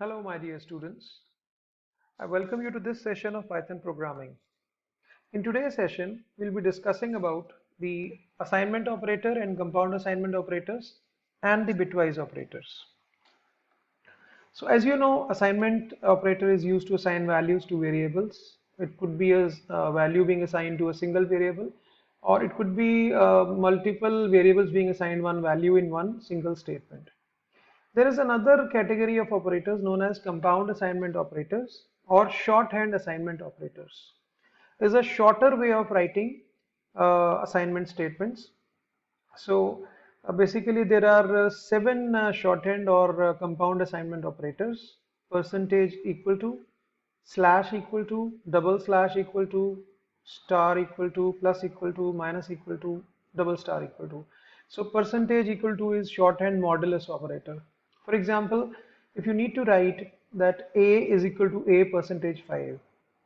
Hello, my dear students. I welcome you to this session of Python programming. In today's session, we'll be discussing about the assignment operator and compound assignment operators and the bitwise operators. So as you know, assignment operator is used to assign values to variables. It could be a value being assigned to a single variable, or it could be multiple variables being assigned one value in one single statement. There is another category of operators known as compound assignment operators or shorthand assignment operators. Is a shorter way of writing assignment statements. So basically there are seven shorthand or compound assignment operators: percentage equal to, slash equal to, double slash equal to, star equal to, plus equal to, minus equal to, double star equal to. So percentage equal to is shorthand modulus operator. For example, if you need to write that A is equal to A percentage 5,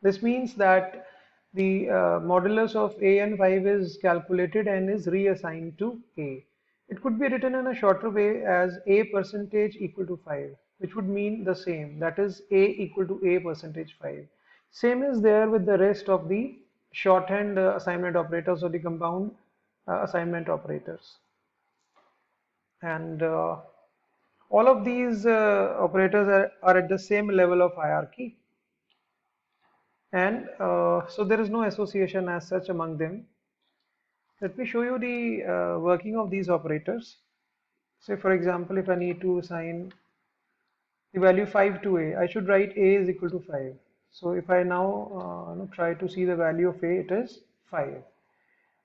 this means that the modulus of A and 5 is calculated and is reassigned to A. It could be written in a shorter way as A percentage equal to 5, which would mean the same, that is A equal to A percentage 5. Same is there with the rest of the shorthand assignment operators or the compound assignment operators. And all of these operators are at the same level of hierarchy, and so there is no association as such among them. Let me show you the working of these operators. Say for example, if I need to assign the value 5 to A, I should write A is equal to 5. So if I now try to see the value of A, it is 5.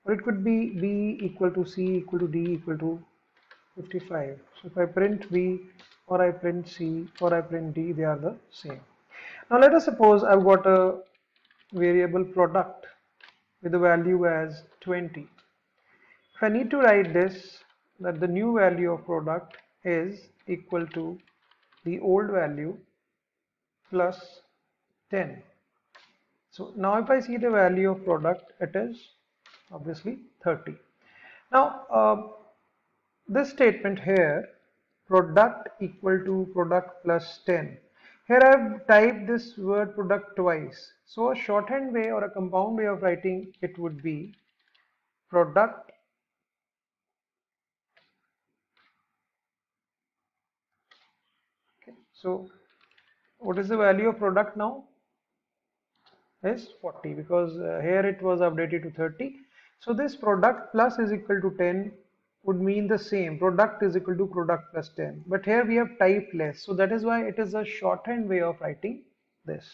Or it could be B equal to C equal to D equal to 55. So if I print B or I print C or I print D, they are the same. Now let us suppose I've got a variable product with a value as 20. If I need to write this, that the new value of product is equal to the old value plus 10. So now if I see the value of product, it is obviously 30. Now this statement here, product equal to product plus 10. Here I have typed this word product twice. So a shorthand way or a compound way of writing it would be product. Okay. So what is the value of product now? Is 40, because here it was updated to 30. So this product plus is equal to 10 would mean the same. Product is equal to product plus 10. But here we have typed less. So that is why it is a shorthand way of writing this.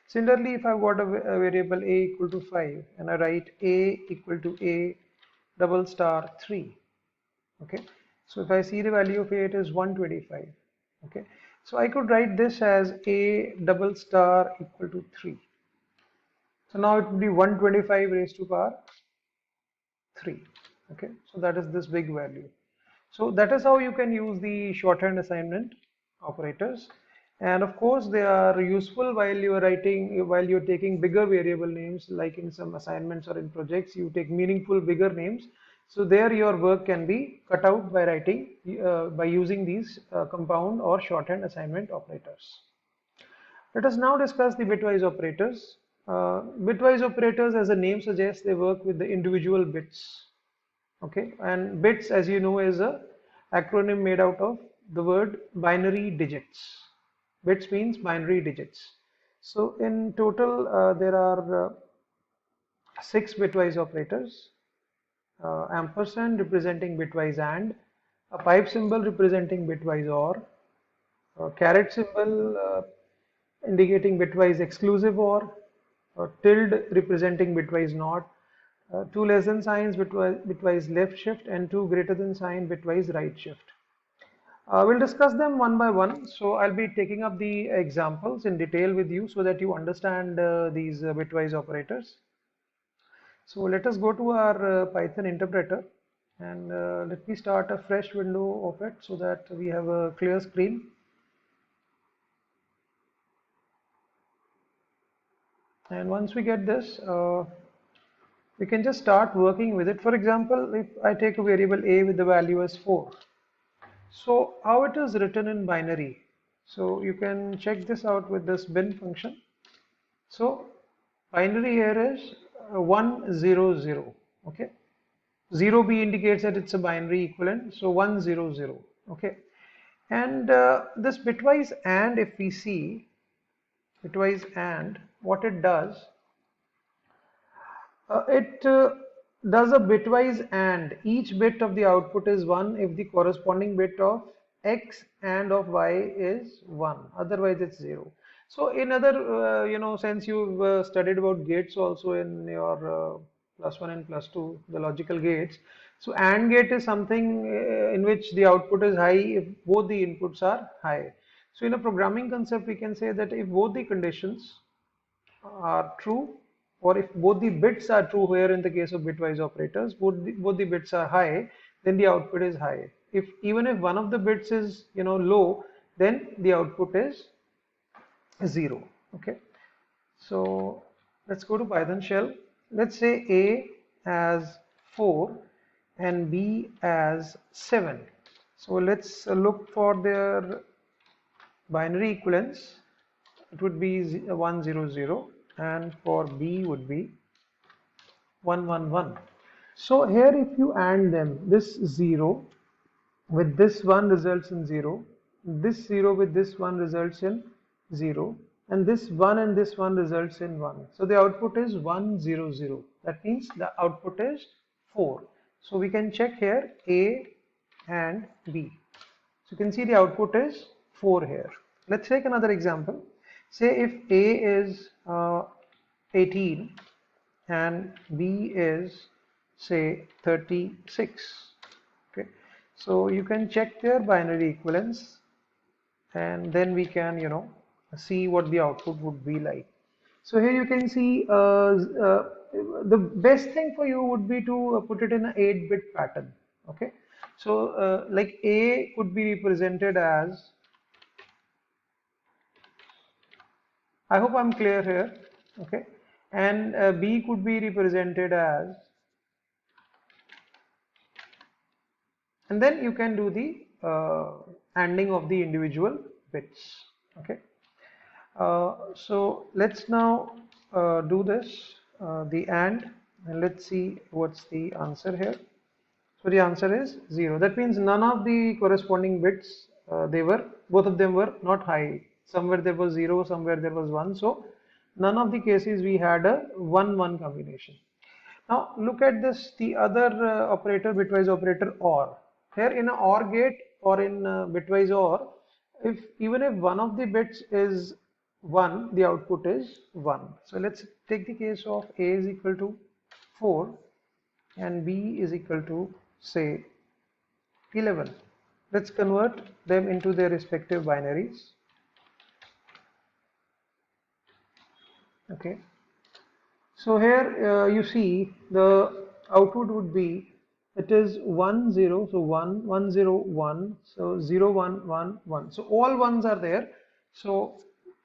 Similarly, if I've got a variable A equal to 5 and I write A equal to A double star 3. Okay. So if I see the value of A, it is 125. Okay. So I could write this as A double star equal to 3. So now it would be 125 raised to power 3. Okay, so that is this big value. So that is how you can use the shorthand assignment operators. And of course, they are useful while you are writing, while you're taking bigger variable names, like in some assignments or in projects, you take meaningful bigger names. So there your work can be cut out by writing, by using these compound or shorthand assignment operators. Let us now discuss the bitwise operators. Bitwise operators, as the name suggests, they work with the individual bits. Okay, and bits, as you know, is a acronym made out of the word binary digits. Bits means binary digits. So in total, there are six bitwise operators: ampersand representing bitwise and, a pipe symbol representing bitwise or, a caret symbol indicating bitwise exclusive or, tilde representing bitwise not, two less than signs bitwise left shift, and two greater than sign bitwise right shift. We'll discuss them one by one. So I'll be taking up the examples in detail with you so that you understand these bitwise operators. So let us go to our Python interpreter, and let me start a fresh window of it so that we have a clear screen. And once we get this, we can just start working with it. For example, if I take a variable a with the value as 4. So how it is written in binary? So you can check this out with this bin function. So binary here is 1 0 0. Okay, 0b indicates that it's a binary equivalent, so 1 0 0. Okay, and this bitwise AND, if we see bitwise AND, what it does, it does a bitwise AND. Each bit of the output is 1 if the corresponding bit of X and of Y is 1. Otherwise, it's 0. So, in other sense, you've studied about gates also in your +1 and +2, the logical gates. So, AND gate is something in which the output is high if both the inputs are high. So, in a programming concept, we can say that if both the conditions are true, or if both the bits are true, here in the case of bitwise operators, both the bits are high, then the output is high. If even if one of the bits is low, then the output is 0. Okay, so let's go to Python shell. Let's say A as 4 and B as 7. So let's look for their binary equivalence. It would be 1 0 0, and for B would be 1 1 1. So here if you AND them, this 0 with this 1 results in 0, this 0 with this 1 results in 0, and this 1 and this 1 results in 1. So the output is 1 0 0. That means the output is 4. So we can check here A and B. So you can see the output is 4 here. Let's take another example. Say if A is 18 and B is say 36. Okay, so you can check their binary equivalence, and then we can see what the output would be like. So here you can see the best thing for you would be to put it in an 8-bit pattern. Okay, so like A could be represented as, I hope I'm clear here. Okay, and B could be represented as, and then you can do the ANDing of the individual bits. Okay, so let's now do this, the AND, and let's see what's the answer here. So the answer is 0. That means none of the corresponding bits, both of them were not high. Somewhere there was 0, somewhere there was 1. So none of the cases we had a 1 1 combination. Now look at this, the other operator, bitwise operator OR. Here in an OR gate or in bitwise OR, if even if one of the bits is 1, the output is 1. So let's take the case of A is equal to 4 and B is equal to say 11. Let's convert them into their respective binaries. Okay, so here you see the output would be, it is 1 0, so 1 1 0 1, so 0 1 1 1, so all ones are there. So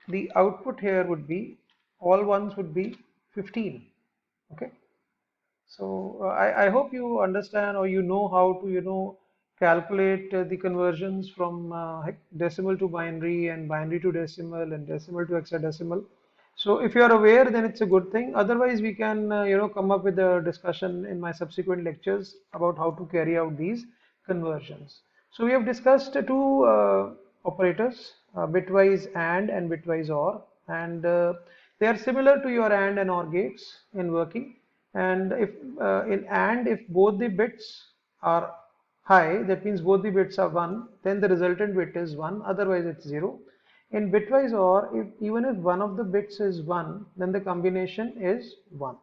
the output here would be, all ones would be 15. Okay, so I hope you understand, or how to calculate the conversions from decimal to binary and binary to decimal and decimal to hexadecimal. So if you are aware, then it's a good thing. Otherwise, we can come up with a discussion in my subsequent lectures about how to carry out these conversions. So we have discussed two operators, bitwise AND and bitwise OR, and they are similar to your AND and OR gates in working. And if in AND, if both the bits are high, that means both the bits are 1, then the resultant bit is 1, otherwise it's 0. In bitwise OR, even if one of the bits is 1, then the combination is 1.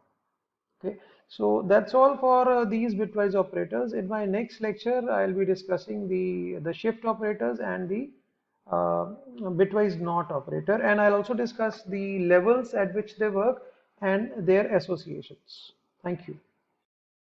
Okay, so that's all for these bitwise operators. In my next lecture, I'll be discussing the shift operators and the bitwise NOT operator, and I'll also discuss the levels at which they work and their associations. Thank you.